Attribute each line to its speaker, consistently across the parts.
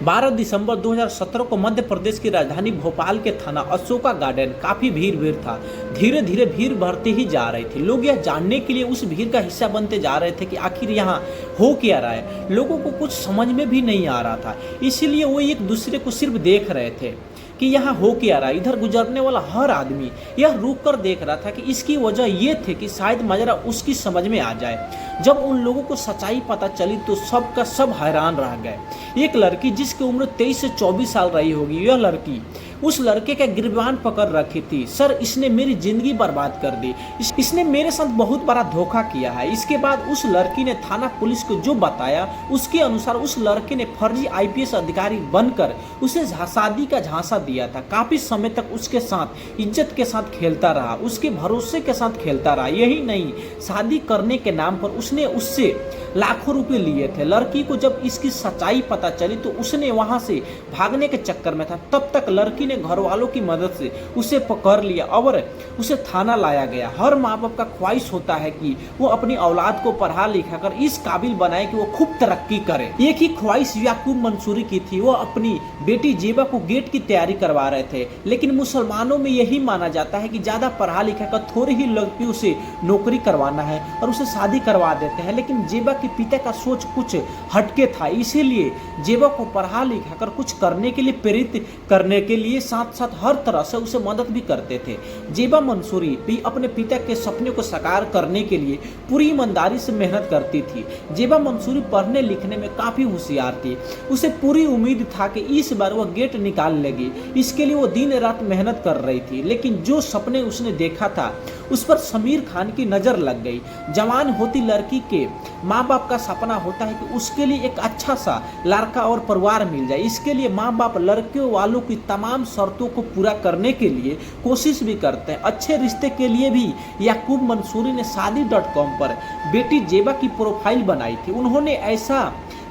Speaker 1: 12 दिसंबर 2017 को मध्य प्रदेश की राजधानी भोपाल के थाना अशोका गार्डन काफ़ी भीड़ था। धीरे धीरे भीड़ बढ़ती ही जा रही थी। लोग यह जानने के लिए उस भीड़ का हिस्सा बनते जा रहे थे कि आखिर यहाँ हो क्या रहा है। लोगों को कुछ समझ में भी नहीं आ रहा था, इसीलिए वो एक दूसरे को सिर्फ देख रहे थे कि यहाँ हो क्या रहा है। इधर गुजरने वाला हर आदमी यह रुक कर देख रहा था कि इसकी वजह ये थी कि शायद माजरा उसकी समझ में आ जाए। जब उन लोगों को सच्चाई पता चली तो सब का सब हैरान रह गए। एक लड़की जिसकी उम्र 23 से 24 साल रही होगी, यह लड़की उस लड़के का गिरबान पकड़ रखी थी। सर, इसने मेरी जिंदगी बर्बाद कर दी, इसने मेरे साथ बहुत बड़ा धोखा किया है। इसके बाद उस लड़की ने थाना पुलिस को जो बताया, उसके अनुसार उस लड़के ने फर्जी आईपीएस अधिकारी बनकर उसे शादी का झांसा दिया था। काफी समय तक उसके साथ इज्जत के साथ खेलता रहा, उसके भरोसे के साथ खेलता रहा। यही नहीं, शादी करने के नाम पर उसने उससे लाखों रुपए लिए थे। लड़की को जब इसकी सच्चाई पता चली तो उसने वहां से भागने के चक्कर में था। तब तक लड़की ने घर वालों की मदद से उसे पकड़ लिया और उसे थाना लाया गया। हर माँ बाप का ख्वाहिश होता है कि वो अपनी औलाद को पढ़ा लिखा कर इस काबिल बनाए कि वो खूब तरक्की करे। एक ही ख्वाहिश याकूब मंसूरी की थी। वो अपनी बेटी जेबा को गेट की तैयारी करवा रहे थे, लेकिन मुसलमानों में यही माना जाता है कि ज्यादा पढ़ा लिखा कर थोड़ी ही लड़की उसे नौकरी करवाना है और उसे शादी करवा देते हैं। लेकिन जेबा के पिता का सोच कुछ हटके था, इसीलिए जेबा को पढ़ा लिखा कर कुछ करने के लिए प्रेरित करने के लिए साथ साथ हर तरह से उसे मदद भी करते थे। जेबा मंसूरी भी अपने पिता के सपने को साकार करने के लिए पूरी ईमानदारी से मेहनत करती थी। जेबा मंसूरी पढ़ने लिखने में काफी होशियार थी। उसे पूरी उम्मीद था कि इस बार वह गेट निकाल लेगी। इसके लिए वो दिन रात मेहनत कर रही थी, लेकिन जो सपने उसने देखा था उस पर समीर खान की नजर लग गई। जवान होती लड़की के माँ बाप का सपना होता है कि उसके लिए एक अच्छा सा लड़का और परिवार मिल जाए। इसके लिए माँ बाप लड़कियों वालों की तमाम शर्तों को पूरा करने के लिए कोशिश भी करते हैं। अच्छे रिश्ते के लिए भी याकूब मंसूरी ने शादी.com पर बेटी जेबा की प्रोफाइल बनाई थी। उन्होंने ऐसा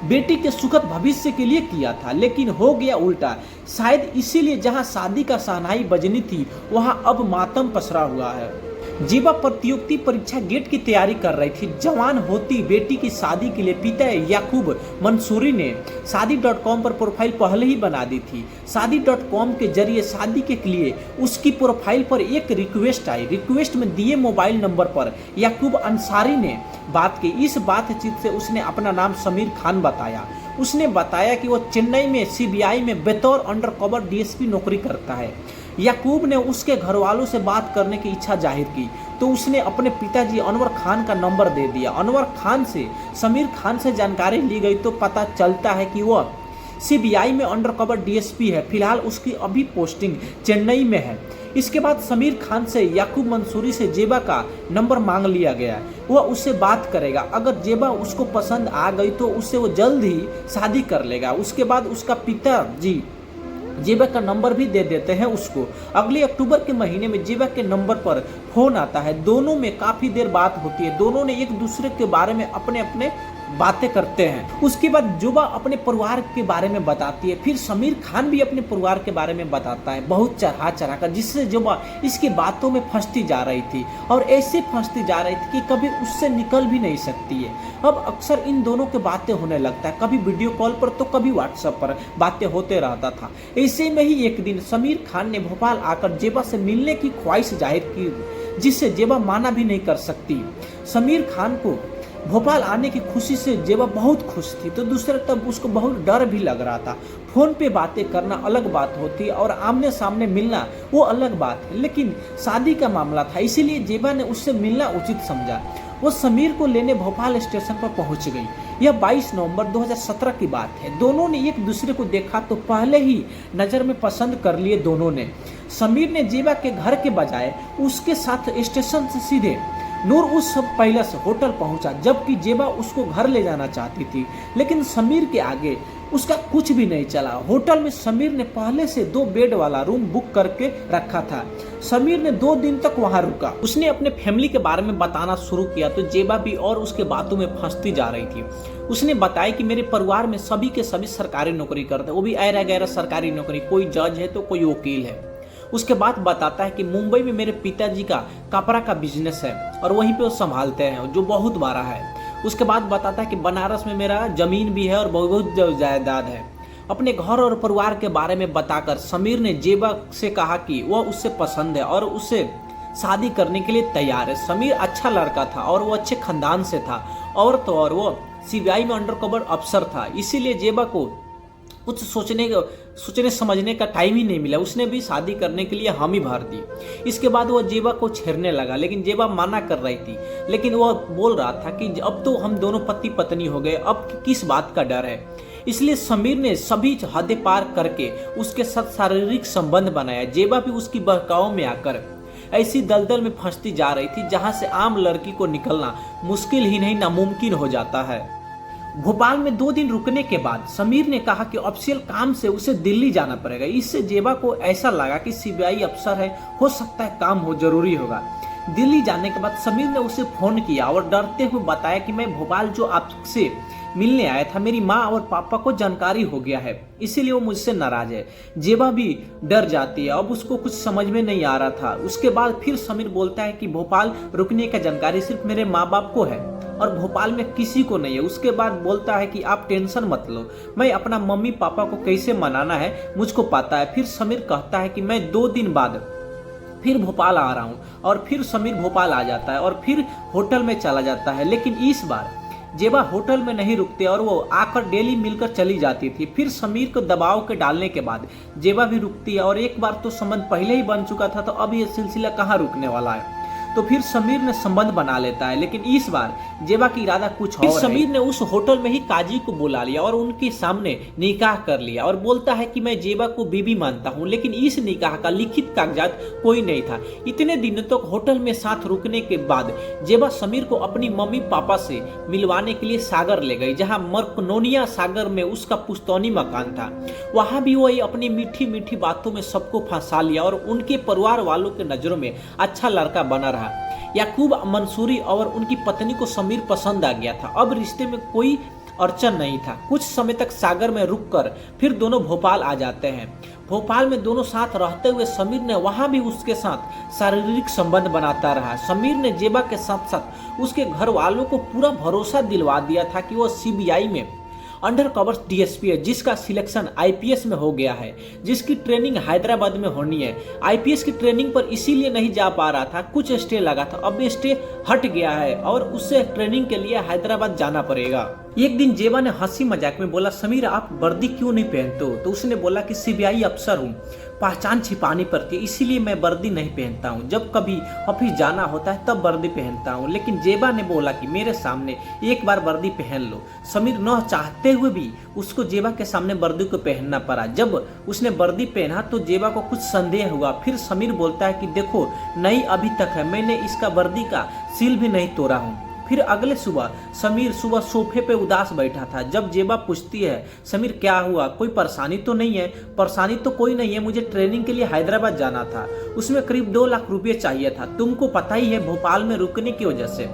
Speaker 1: बेटी के सुखद भविष्य के लिए किया था, लेकिन हो गया उल्टा। शायद इसीलिए जहां शादी का शहनाई बजनी थी वहां अब मातम पसरा हुआ है। जेबा प्रतियोगिता परीक्षा गेट की तैयारी कर रही थी। जवान होती बेटी की शादी के लिए पिता याकूब मंसूरी ने शादी.com पर प्रोफाइल पहले ही बना दी थी। शादी.com के जरिए शादी के लिए उसकी प्रोफाइल पर एक रिक्वेस्ट आई। रिक्वेस्ट में दिए मोबाइल नंबर पर याकूब अंसारी ने बात की। इस बातचीत से उसने अपना नाम समीर खान बताया। उसने बताया कि वो चेन्नई में सीबीआई में बतौर अंडरकवर डीएसपी नौकरी करता है। याकूब ने उसके घर वालों से बात करने की इच्छा जाहिर की तो उसने अपने पिताजी अनवर खान का नंबर दे दिया। अनवर खान से समीर खान से जानकारी ली गई तो पता चलता है कि वह सीबीआई में अंडरकवर डीएसपी है। फिलहाल उसकी अभी पोस्टिंग चेन्नई में है। इसके बाद समीर खान से याकूब मंसूरी से जेबा का नंबर मांग लिया गया। वह उससे बात करेगा। अगर जेबा उसको पसंद आ गई तो उससे वो जल्द ही शादी कर लेगा। उसके बाद उसका पिताजी जेबा का नंबर भी दे देते हैं उसको। अगले अक्टूबर के महीने में जेबा के नंबर पर फोन आता है। दोनों में काफी देर बात होती है। दोनों ने एक दूसरे के बारे में अपने अपने बातें करते हैं। उसके बाद जेबा अपने परिवार के बारे में बताती है। फिर समीर खान भी अपने परिवार के बारे में बताता है, बहुत चढ़ा चढ़ा कर, जिससे जेबा इसकी बातों में फंसती जा रही थी और ऐसे फंसती जा रही थी कि कभी उससे निकल भी नहीं सकती है। अब अक्सर इन दोनों के बातें होने लगता है, कभी वीडियो कॉल पर तो कभी व्हाट्सएप पर बातें होते रहता था। ऐसे में ही एक दिन समीर खान ने भोपाल आकर जेबा से मिलने की ख्वाहिश जाहिर की, जिससे जेबा माना भी नहीं कर सकती। समीर खान को भोपाल आने की खुशी से जेबा बहुत खुश थी, तो दूसरे तरफ उसको बहुत डर भी लग रहा था। फोन पे बातें करना अलग बात होती है और आमने सामने मिलना वो अलग बात है, लेकिन शादी का मामला था, इसीलिए जेबा ने उससे मिलना उचित समझा। वो समीर को लेने भोपाल स्टेशन पर पहुंच गई। यह 22 नवंबर 2017 की बात है। दोनों ने एक दूसरे को देखा तो पहले ही नजर में पसंद कर लिए दोनों ने। समीर ने जेबा के घर के बजाय उसके साथ स्टेशन से सीधे नूर उस सब पैलेस होटल पहुंचा, जबकि जेबा उसको घर ले जाना चाहती थी, लेकिन समीर के आगे उसका कुछ भी नहीं चला। होटल में समीर ने पहले से 2 बेड वाला रूम बुक करके रखा था। समीर ने 2 दिन तक वहां रुका। उसने अपने फैमिली के बारे में बताना शुरू किया तो जेबा भी और उसके बातों में फंसती जा रही थी। उसने बताया कि मेरे परिवार में सभी के सभी सरकारी नौकरी करते हैं, वो भी ऐरा गैरा सरकारी नौकरी, कोई जज है तो कोई वकील है। उसके बाद बताता है कि मुंबई में मेरे पिताजी का कपड़ा का बिजनेस है और वहीं पे वो संभालते हैं, जो बहुत बड़ा है। उसके बाद बताता है कि बनारस में मेरा जमीन भी है और बहुत जायदाद है। अपने घर और परिवार के बारे में बताकर समीर ने जेबा से कहा कि वह उससे पसंद है और उससे शादी करने के लिए तैयार है। समीर अच्छा लड़का था और वो अच्छे खानदान से था, और तो और वो सीबीआई में अंडरकवर अफसर था। इसीलिए जेबा को कुछ सोचने समझने का टाइम ही नहीं मिला, उसने भी शादी करने के लिए हामी भर दी। इसके बाद वो जेबा को छेड़ने लगा, लेकिन जेबा मना कर रही थी। लेकिन वो बोल रहा था कि अब तो हम दोनों पति पत्नी हो गए, अब किस बात का डर है। इसलिए समीर ने सभी हदें पार करके उसके साथ शारीरिक संबंध बनाया। जेबा भी उसकी बहकाओं में आकर ऐसी दलदल में फंसती जा रही थी जहां से आम लड़की को निकलना मुश्किल ही नहीं नामुमकिन हो जाता है। भोपाल में 2 दिन रुकने के बाद समीर ने कहा कि ऑफिशियल काम से उसे दिल्ली जाना पड़ेगा। इससे जेबा को ऐसा लगा कि सीबीआई अफसर है, हो सकता है काम हो जरूरी होगा। दिल्ली जाने के बाद समीर ने उसे फोन किया और डरते हुए बताया कि मैं भोपाल जो आपसे मिलने आया था, मेरी माँ और पापा को जानकारी हो गया है, इसीलिए वो मुझसे नाराज है। जेबा भी डर जाती है, अब उसको कुछ समझ में नहीं आ रहा था। उसके बाद फिर समीर बोलता है कि भोपाल रुकने का जानकारी सिर्फ मेरे माँ बाप को है और भोपाल में किसी को नहीं है। उसके बाद बोलता है कि आप टेंशन मत लो, मैं अपना मम्मी पापा को कैसे मनाना है मुझको पता है। फिर समीर कहता है कि मैं 2 दिन बाद फिर भोपाल आ रहा हूँ, और फिर समीर भोपाल आ जाता है और फिर होटल में चला जाता है। लेकिन इस बार जेबा होटल में नहीं रुकते और वो आकर डेली मिलकर चली जाती थी। फिर समीर को दबाव के डालने के बाद जेबा भी रुकती है, और एक बार तो संबंध पहले ही बन चुका था, तो अब ये सिलसिला कहाँ रुकने वाला है। तो फिर समीर ने संबंध बना लेता है, लेकिन इस बार जेबा की इरादा कुछ और है। समीर ने उस होटल में ही काजी को बुला लिया और उनके सामने निकाह कर लिया और बोलता है कि मैं जेबा को बीबी मानता हूँ, लेकिन इस निकाह का लिखित कागजात कोई नहीं था। इतने दिनों तक होटल में साथ रुकने के बाद जेबा समीर को अपनी मम्मी पापा से मिलवाने के लिए सागर ले गई, जहाँ मरकनोनिया सागर में उसका पुश्तौनी मकान था। वहां भी वही अपनी मीठी मीठी बातों में सबको फंसा लिया और उनके परिवार वालों के नजरों में अच्छा लड़का बना रहा। याकूब मंसूरी और उनकी पत्नी को समीर पसंद आ गया था। अब रिश्ते में कोई अड़चन नहीं था। कुछ समय तक सागर में रुककर फिर दोनों भोपाल आ जाते हैं। भोपाल में दोनों साथ रहते हुए समीर ने वहां भी उसके साथ शारीरिक संबंध बनाता रहा। समीर ने जेबा के साथ साथ उसके घर वालों को पूरा भरोसा दिलवा दिया था कि वह सीबीआई में अंडर कवर डीएसपी है, जिसका सिलेक्शन आईपीएस में हो गया है, जिसकी ट्रेनिंग हैदराबाद में होनी है। आईपीएस की ट्रेनिंग पर इसीलिए नहीं जा पा रहा था, कुछ स्टे लगा था, अब स्टे हट गया है और उसे ट्रेनिंग के लिए हैदराबाद जाना पड़ेगा। एक दिन जेबा ने हंसी मजाक में बोला, समीर आप वर्दी क्यों नहीं पहनते हो? तो उसने बोला कि सीबीआई अफसर हूँ, पहचान छिपानी पड़ती है, इसीलिए मैं वर्दी नहीं पहनता हूँ। जब कभी ऑफिस जाना होता है तब वर्दी पहनता हूँ। लेकिन जेबा ने बोला कि मेरे सामने एक बार वर्दी पहन लो। समीर न चाहते हुए भी उसको जेबा के सामने वर्दी को पहनना पड़ा। जब उसने वर्दी पहना तो जेबा को कुछ संदेह हुआ। फिर समीर बोलता है कि देखो नई अभी तक है, मैंने इसका वर्दी का सील भी नहीं तोड़ा हूँ। फिर अगले सुबह समीर सुबह सोफे पे उदास बैठा था। जब जेबा पूछती है, समीर क्या हुआ, कोई परेशानी तो नहीं है? परेशानी तो कोई नहीं है, मुझे ट्रेनिंग के लिए हैदराबाद जाना था, उसमें करीब 2 लाख रुपये चाहिए था। तुमको पता ही है भोपाल में रुकने की वजह से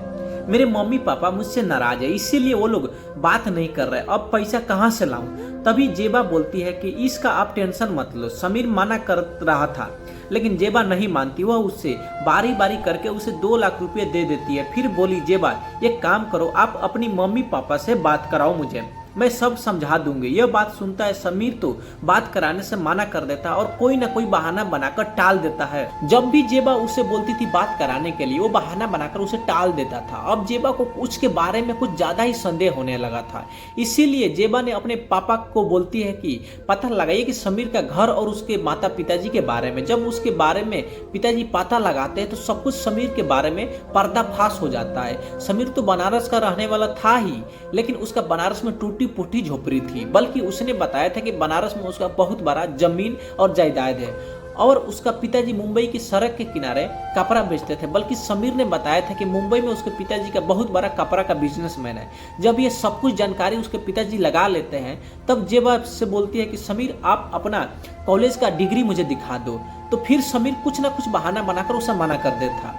Speaker 1: मेरे मम्मी पापा मुझसे नाराज है, इसीलिए वो लोग बात नहीं कर रहे। अब पैसा कहाँ से लाऊं? तभी जेबा बोलती है कि इसका आप टेंशन मत लो। समीर मना कर रहा था, लेकिन जेबा नहीं मानती। वह उससे बारी बारी करके उसे 2 लाख रुपए दे देती है। फिर बोली, जेबा एक काम करो, आप अपनी मम्मी पापा से बात कराओ, मुझे मैं सब समझा दूंगी। यह बात सुनता है समीर तो बात कराने से मना कर देता है और कोई ना कोई बहाना बनाकर टाल देता है। जब भी जेबा उसे बोलती थी बात कराने के लिए, वो बहाना बनाकर उसे टाल देता था। अब जेबा को उसके बारे में कुछ ज्यादा ही संदेह होने लगा था। इसीलिए जेबा ने अपने पापा को बोलती है कि पता लगाइए कि समीर का घर और उसके माता पिताजी के बारे में। जब उसके बारे में पिताजी पता लगाते हैं तो सब कुछ समीर के बारे में पर्दाफाश हो जाता है। समीर तो बनारस का रहने वाला था ही, लेकिन उसका बनारस में टूटी फूटी झोपड़ी थी। बल्कि उसने बताया था कि बनारस में उसका बहुत बड़ा जमीन और जायदाद है और उसका पिताजी मुंबई की सड़क के किनारे कपड़ा बेचते थे। बल्कि समीर ने बताया था कि मुंबई में उसके पिताजी का बहुत बड़ा कपड़ा का बिजनेसमैन है। जब ये सब कुछ जानकारी उसके पिताजी लगा लेते हैं तब जेबा से बोलती है कि समीर आप अपना कॉलेज का डिग्री मुझे दिखा दो। तो फिर समीर कुछ ना कुछ बहाना बनाकर उसे मना कर देता।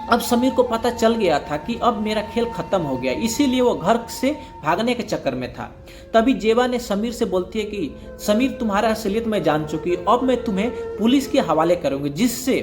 Speaker 1: अब समीर को पता चल गया था कि अब मेरा खेल खत्म हो गया, इसीलिए वो घर से भागने के चक्कर में था। तभी जेबा ने समीर से बोलती है कि समीर, तुम्हारा असलियत मैं जान चुकी हूँ, अब मैं तुम्हें पुलिस के हवाले करूंगी जिससे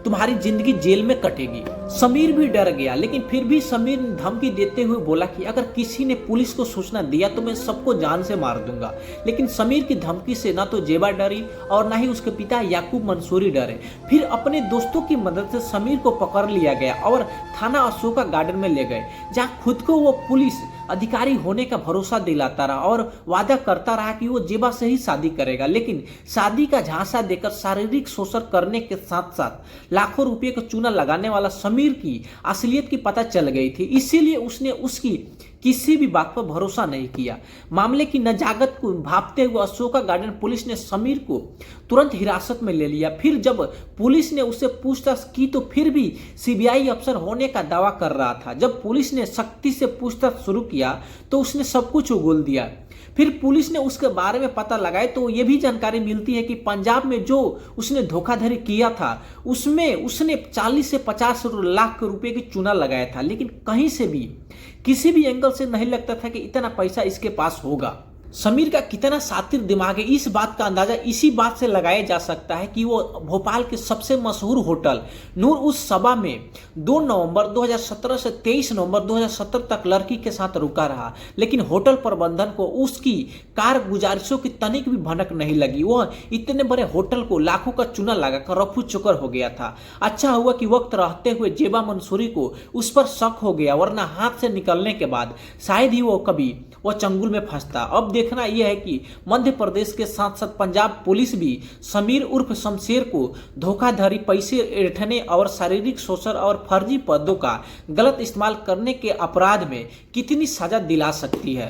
Speaker 1: तुम्हारी जिंदगी जेल में कटेगी। समीर भी डर गया, लेकिन फिर भी समीर ने धमकी देते हुए बोला कि अगर किसी ने पुलिस को सूचना दिया तो मैं सबको जान से मार दूंगा। लेकिन समीर की धमकी से ना तो जेबा डरी और ना ही उसके पिता याकूब मंसूरी डरे। फिर अपने दोस्तों की मदद से समीर को पकड़ लिया गया और थाना अशोका गार्डन में ले गए, जहां खुद को वो पुलिस अधिकारी होने का भरोसा दिलाता रहा और वादा करता रहा कि वो जेबा से ही शादी करेगा। लेकिन शादी का झांसा देकर शारीरिक शोषण करने के साथ साथ लाखों रुपए का चूना लगाने वाला समीर की असलियत की पता चल गई थी, इसीलिए उसने उसकी किसी भी बात पर भरोसा नहीं किया। मामले की नजाकत को भांपते हुए अशोका गार्डन पुलिस ने समीर को तुरंत हिरासत में ले लिया। फिर जब पुलिस ने उससे पूछताछ की तो फिर भी सीबीआई अफसर होने का दावा कर रहा था। जब पुलिस ने सख्ती से पूछताछ शुरू किया तो उसने सब कुछ उगोल दिया। फिर पुलिस ने उसके बारे में पता लगाया तो ये भी जानकारी मिलती है कि पंजाब में जो उसने धोखाधड़ी किया था उसमें उसने 40 से 50 लाख रुपए की चूना लगाया था, लेकिन कहीं से भी किसी भी एंगल से नहीं लगता था कि इतना पैसा इसके पास होगा। समीर का कितना शातिर दिमाग है, इस बात का अंदाजा इसी बात से लगाया जा सकता है कि वो भोपाल के सबसे मशहूर होटल नूर उस सभा में 2 नवंबर 2017 से 23 नवंबर 2017 तक लड़की के साथ रुका रहा। लेकिन होटल प्रबंधन को उसकी कार गुजारिशों की तनिक भी भनक नहीं लगी। वह इतने बड़े होटल को लाखों का चूना लगाकर रफू चुकर हो गया था। अच्छा हुआ कि वक्त रहते हुए जेबा मंसूरी को उस पर शक हो गया, वरना हाथ से निकलने के बाद शायद ही वो चंगुल में फंसता। अब देखना यह है कि मध्य प्रदेश के साथ साथ पंजाब पुलिस भी समीर उर्फ शमशेर को धोखाधड़ी, पैसे ऐंठने और शारीरिक शोषण और फर्जी पदों का गलत इस्तेमाल करने के अपराध में कितनी सजा दिला सकती है।